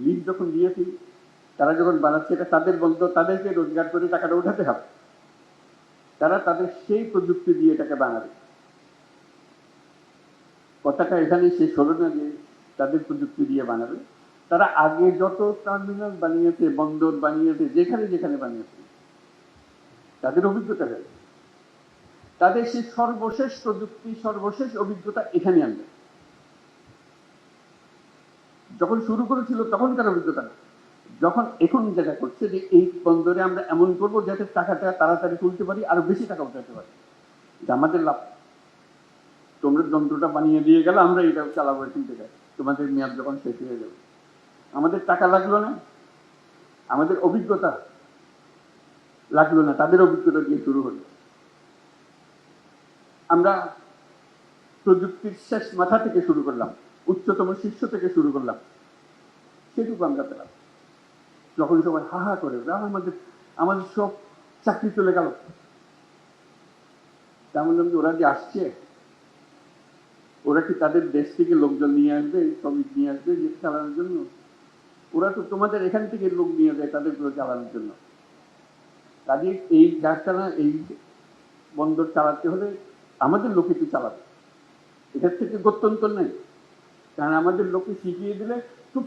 Lease যখন দিয়েছি, তারা যখন বানাচ্ছে, এটা তাদের বন্ধ, তাদেরকে রোজগার করে টাকাটা উঠাতে হবে। তারা তাদের সেই প্রযুক্তি দিয়ে এটাকে বানাবে। কথাটা এখানেই শেষ হলো না যে তাদের প্রযুক্তি দিয়ে বানাবে। তারা আগে যত টার্মিনাল বানিয়েছে, বন্দর বানিয়েছে, যেখানে যেখানে বানিয়েছে, তাদের অভিজ্ঞতা রয়েছে। তাদের সেই সর্বশেষ প্রযুক্তি, সর্বশেষ অভিজ্ঞতা এখানে আনবে। যখন শুরু করেছিল তখনকার অভিজ্ঞতা না, যখন এখন যেটা করছে যে এই বন্দরে আমরা এমন করবো যাতে টাকাটা তাড়াতাড়ি তুলতে পারি, আরো বেশি টাকা উঠাতে পারি, এটা আমাদের লাভ। তোমরা যন্ত্রটা বানিয়ে দিয়ে গেলে, আমরা এটা চালাবো এখান থেকে, তোমাদের মেয়াদ যখন শেষ হয়ে যাবে। আমাদের টাকা লাগলো না, আমাদের অভিজ্ঞতা লাগলো না, তাদের অভিজ্ঞতা দিয়ে শুরু হলো। আমরা প্রযুক্তির শেষ মাথা থেকে শুরু করলাম, উচ্চতম শীর্ষ থেকে শুরু করলাম, সেটুকু আমরা পেলাম। যখন সবাই হা হা করে, আমাদের আমাদের সব চাকরি চলে গেল, তেমন ওরা যে আসছে, ওরা কি তাদের দেশ থেকে লোকজন নিয়ে আসবে, শ্রমিক নিয়ে আসবে যে চালানোর জন্য? ওরা তো তোমাদের এখান থেকে লোক নিয়ে যায় তাদের চালানোর জন্য। কাজে এই কারখানা, এই বন্দর চালাতে হলে আমাদের লোকে তো চালাবে, এটার থেকে গত্যন্তর নেই। কারণ আমাদের লোকে শিখিয়ে দিলে খুব